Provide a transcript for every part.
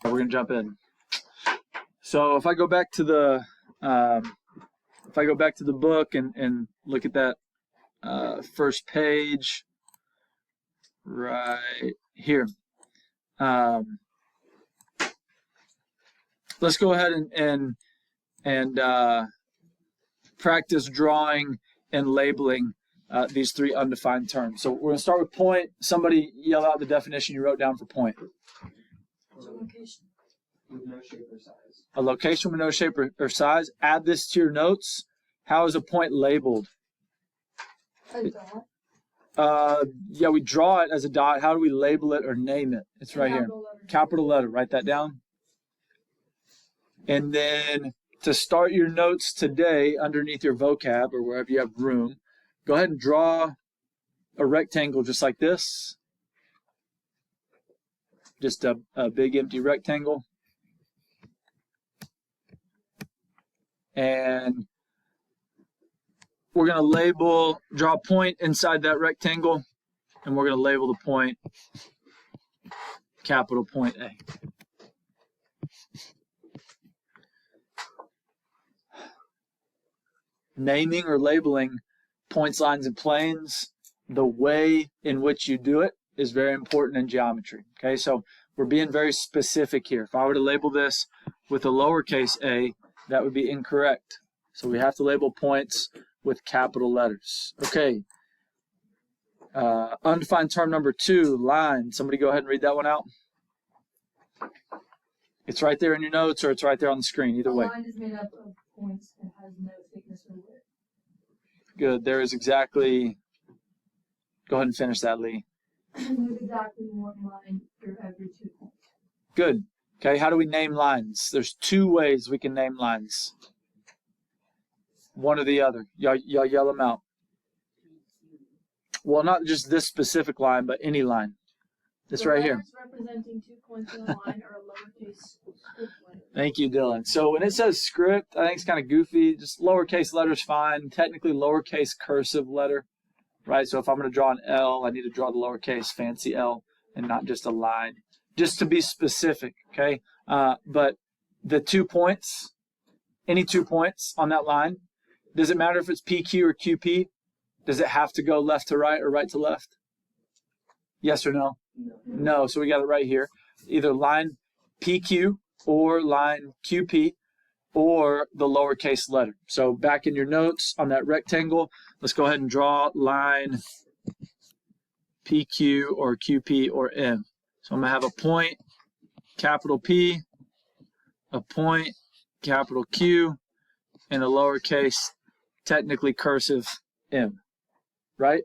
We're going to jump in. So if I go back to the book and look at that first page right here, let's go ahead and practice drawing and labeling these three undefined terms. So we're going to start with point. Somebody yell out the definition you wrote down for point. Location. With no shape or size. A location with no shape or size. Add this to your notes. How is a point labeled? A dot. Yeah, we draw it as a dot. How do we label it or name it? It's right here. Capital letter. Write that down. And then to start your notes today, underneath your vocab or wherever you have room, go ahead and draw a rectangle just like this. Just a big empty rectangle. And we're going to draw a point inside that rectangle, and we're going to label the point capital point A. Naming or labeling points, lines, and planes, the way in which you do it is very important in geometry. Okay, so we're being very specific here. If I were to label this with a lowercase a, that would be incorrect. So we have to label points with capital letters. Okay. Undefined term number 2, line. Somebody go ahead and read that one out. It's right there in your notes, or it's right there on the screen. Either way. A line is made up of points and has no thickness or width. Good. There is exactly. Go ahead and finish that, Lee. There's exactly one line for every 2 points. Good. Okay, how do we name lines? There's 2 ways we can name lines. One or the other. Y'all yell them out. Well, not just this specific line, but any line. This right here. Representing 2 points in a line or a lowercase script letter. Thank you, Dylan. So when it says script, I think it's kind of goofy. Just lowercase letter's fine. Technically, lowercase cursive letter, right? So if I'm going to draw an L, I need to draw the lowercase fancy L and not just a line. Just to be specific, okay? But the 2 points, any 2 points on that line, does it matter if it's PQ or QP? Does it have to go left to right or right to left? Yes or no? No, so we got it right here. Either line PQ or line QP or the lowercase letter. So back in your notes on that rectangle, let's go ahead and draw line PQ or QP or M. So I'm going to have a point, capital P, a point, capital Q, and a lowercase, technically cursive M, right?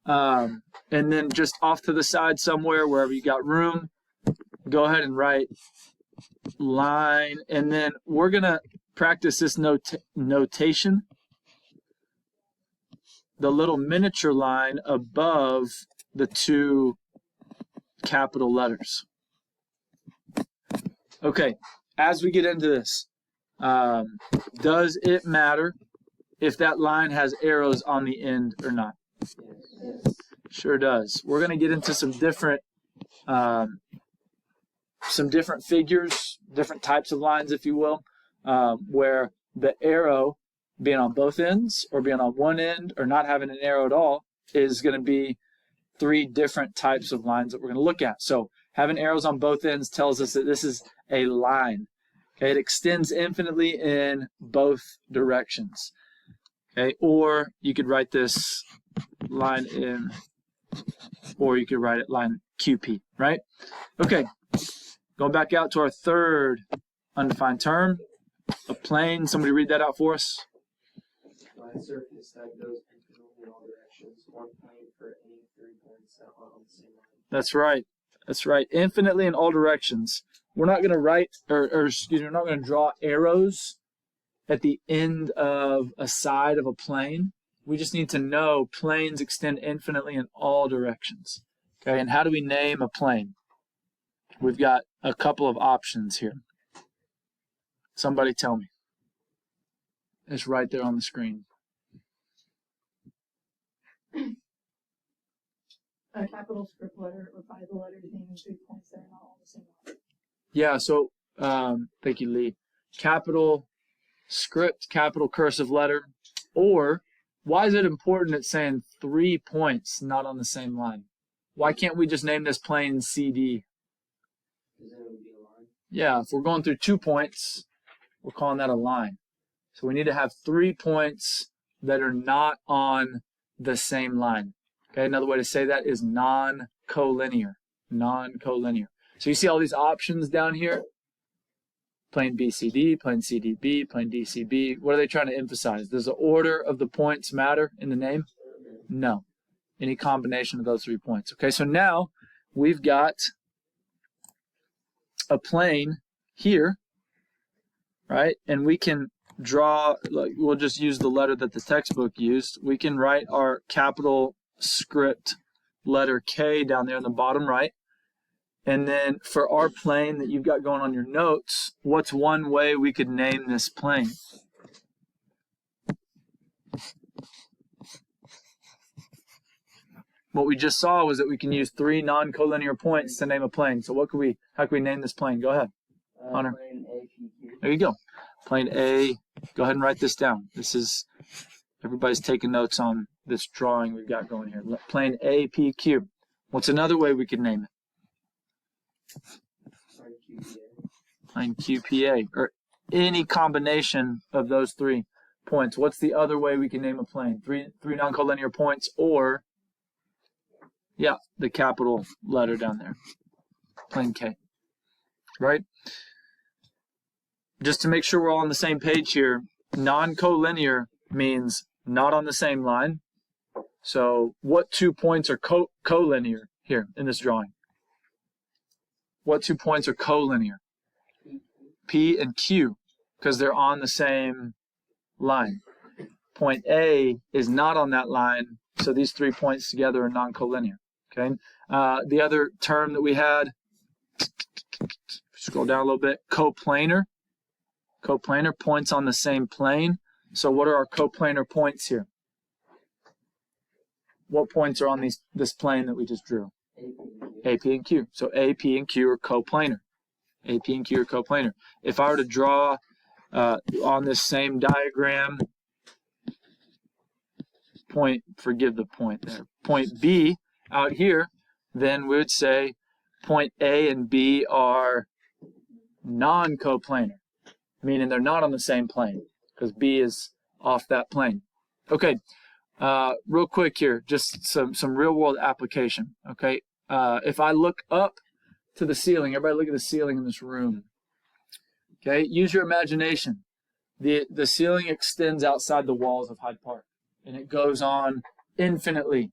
And then just off to the side somewhere, wherever you got room, go ahead and write line. And then we're going to practice this notation, the little miniature line above the 2 capital letters. Okay, as we get into this, does it matter if that line has arrows on the end or not? Yes. Sure does. We're going to get into some different figures, different types of lines, if you will, where the arrow being on both ends or being on one end or not having an arrow at all is going to be 3 different types of lines that we're going to look at. So having arrows on both ends tells us that this is a line. Okay, it extends infinitely in both directions. Okay, or you could write this line M, or you could write it line QP, right? Okay, going back out to our 3rd undefined term, a plane. Somebody read that out for us. Flat surface that goes infinitely in all directions. One plane for any 3 points that are on the same line. That's right. That's right. Infinitely in all directions. We're not going to write, we're not going to draw arrows at the end of a side of a plane. We just need to know planes extend infinitely in all directions. Okay, and how do we name a plane? We've got a couple of options here. Somebody tell me. It's right there on the screen. A capital script letter or by the letters naming 3 points that are not all the same line. Yeah, so thank you, Lee. Capital script, capital cursive letter, or why is it important it's saying 3 points not on the same line? Why can't we just name this plain CD? Because then it would be a line. Yeah, if we're going through 2 points, we're calling that a line. So we need to have 3 points that are not on the same line. Okay, another way to say that is non-collinear. Non-collinear. So you see all these options down here? Plain BCD, plain CDB, plain DCB. What are they trying to emphasize? Does the order of the points matter in the name? No. Any combination of those 3 points. Okay, so now we've got a plane here, right? And we can draw, like, we'll just use the letter that the textbook used. We can write our capital script letter K down there in the bottom right. And then for our plane that you've got going on your notes, what's one way we could name this plane? What we just saw was that we can use 3 non-collinear points to name a plane. So how can we name this plane? Go ahead, Hunter. Plane APQ. There you go. Plane A. Go ahead and write this down. This is, everybody's taking notes on this drawing we've got going here. Plane APQ. What's another way we could name it? Plane QPA, or any combination of those 3 points. What's the other way we can name a plane? Three non-collinear points, or yeah, the capital letter down there, plane K, right? Just to make sure we're all on the same page here, non-collinear means not on the same line. So what 2 points are collinear here in this drawing? What 2 points are collinear? P and Q, because they're on the same line. Point A is not on that line, so these 3 points together are non-collinear. Okay. The other term that we had, scroll down a little bit, coplanar. Coplanar, points on the same plane. So what are our coplanar points here? What points are on this plane that we just drew? AP and Q. So AP and Q are coplanar. AP and Q are coplanar. If I were to draw on this same diagram, forgive the point there, point B out here, then we would say point A and B are non-coplanar, meaning they're not on the same plane, because B is off that plane. Okay, real quick here, just some real-world application, okay? If I look up to the ceiling, everybody look at the ceiling in this room. Okay, use your imagination. The ceiling extends outside the walls of Hyde Park, and it goes on infinitely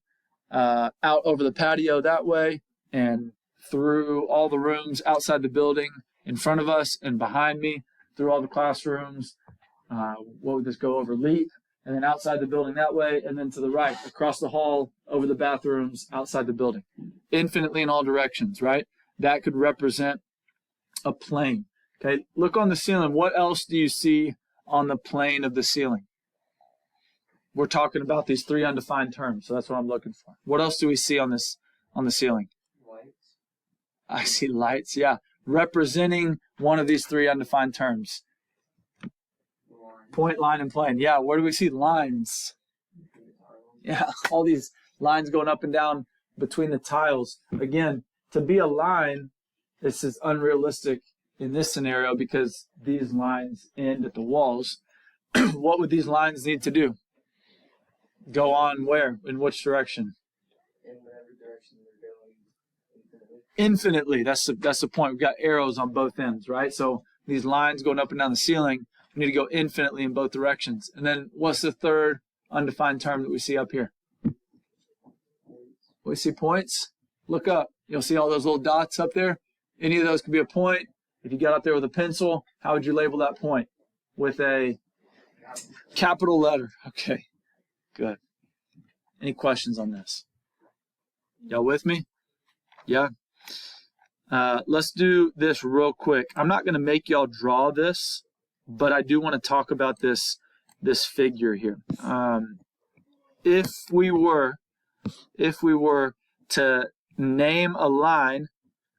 out over the patio that way and through all the rooms outside the building in front of us and behind me, through all the classrooms. What would this go over? Leap, and then outside the building that way, and then to the right, across the hall, over the bathrooms, outside the building. Infinitely in all directions, right? That could represent a plane. Okay, look on the ceiling. What else do you see on the plane of the ceiling? We're talking about these 3 undefined terms, so that's what I'm looking for. What else do we see on the ceiling? Lights. I see lights, yeah. Representing one of these 3 undefined terms. Line. Point, line, and plane. Yeah, where do we see lines? Yeah, all these lines going up and down between the tiles. Again, to be a line, this is unrealistic in this scenario because these lines end at the walls. What would these lines need to do? Go on where? In which direction? In whatever direction they're going. Infinitely. That's the point. We've got arrows on both ends, right? So these lines going up and down the ceiling, we need to go infinitely in both directions. And then what's the third undefined term that we see up here? We see points. Look up. You'll see all those little dots up there. Any of those could be a point. If you got up there with a pencil, how would you label that point? With a capital letter. Okay, good. Any questions on this? Y'all with me? Yeah? Let's do this real quick. I'm not going to make y'all draw this, but I do want to talk about this figure here. If we were to name a line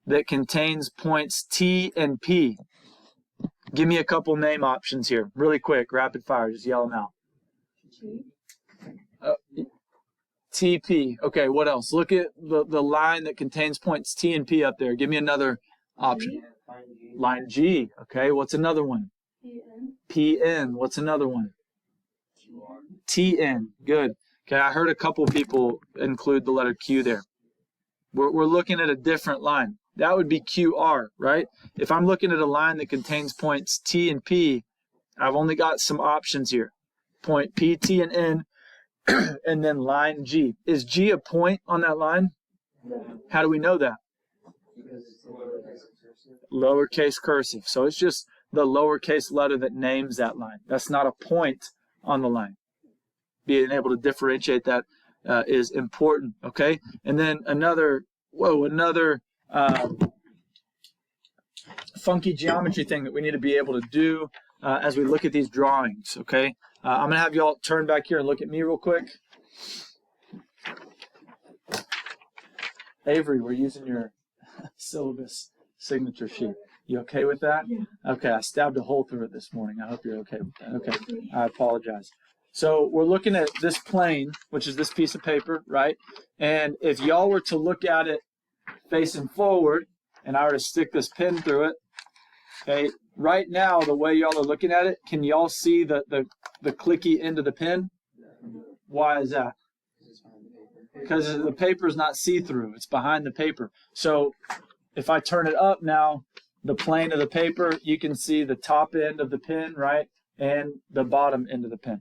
that contains points T and P. Give me a couple name options here, really quick, rapid fire, just yell them out. TP. Okay, what else? Look at the line that contains points T and P up there. Give me another option. Line G. Okay, what's another one? PN. What's another one? TN. Good. Okay, I heard a couple people include the letter Q there. We're looking at a different line. That would be QR, right? If I'm looking at a line that contains points T and P, I've only got some options here. Point P, T, and N, and then line G. Is G a point on that line? How do we know that? Because it's the lowercase cursive. Lowercase cursive. So it's just the lowercase letter that names that line. That's not a point on the line. Being able to differentiate that is important, okay? And then another funky geometry thing that we need to be able to do as we look at these drawings, okay? I'm going to have you all turn back here and look at me real quick. Avery, we're using your syllabus signature sheet. You okay with that? Yeah. Okay, I stabbed a hole through it this morning. I hope you're okay with that. Okay, I apologize. So we're looking at this plane, which is this piece of paper, right? And if y'all were to look at it facing forward, and I were to stick this pin through it, okay, right now, the way y'all are looking at it, can y'all see the clicky end of the pin? Why is that? Because the paper is not see-through. It's behind the paper. So if I turn it up now, the plane of the paper, you can see the top end of the pin, right? And the bottom end of the pin.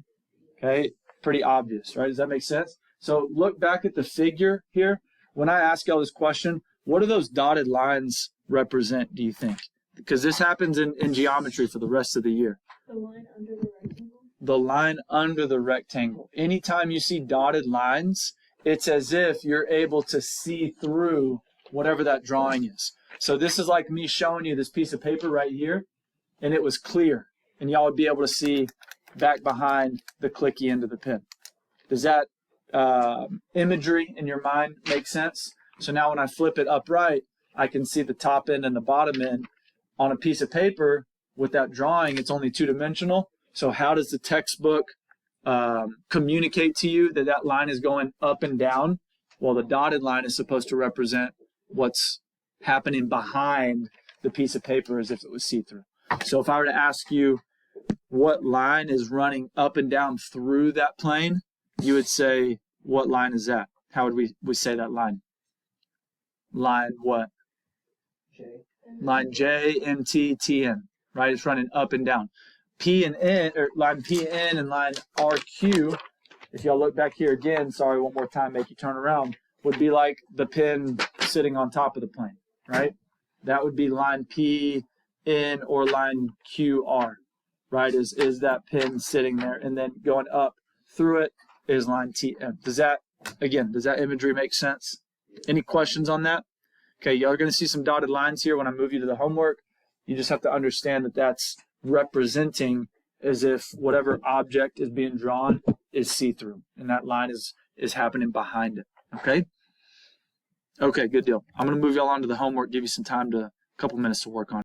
Okay? Pretty obvious, right? Does that make sense? So look back at the figure here. When I ask y'all this question, what do those dotted lines represent, do you think? Because this happens in geometry for the rest of the year. The line under the rectangle? The line under the rectangle. Anytime you see dotted lines, it's as if you're able to see through whatever that drawing is. So this is like me showing you this piece of paper right here, and it was clear. And y'all would be able to see back behind the clicky end of the pin. Does that imagery in your mind make sense? So now when I flip it upright, I can see the top end and the bottom end. On a piece of paper with that drawing, it's only two-dimensional. So how does the textbook communicate to you that that line is going up and down? Well, the dotted line is supposed to represent what's happening behind the piece of paper as if it was see-through. So if I were to ask you what line is running up and down through that plane, you would say, what line is that? How would we say that line? Line what? J. Line J, M, T, T, N, right? It's running up and down. P and N, or line P, N, and line R, Q, if y'all look back here again, sorry, one more time, make you turn around, would be like the pin sitting on top of the plane, right? That would be line P, N, or line Q, R, right? Is that pin sitting there, and then going up through it is line T, N. Does that imagery make sense? Any questions on that? Okay, y'all are going to see some dotted lines here when I move you to the homework. You just have to understand that that's representing as if whatever object is being drawn is see-through, and that line is happening behind it, okay? Okay, good deal. I'm going to move y'all on to the homework, give you some time a couple minutes to work on it.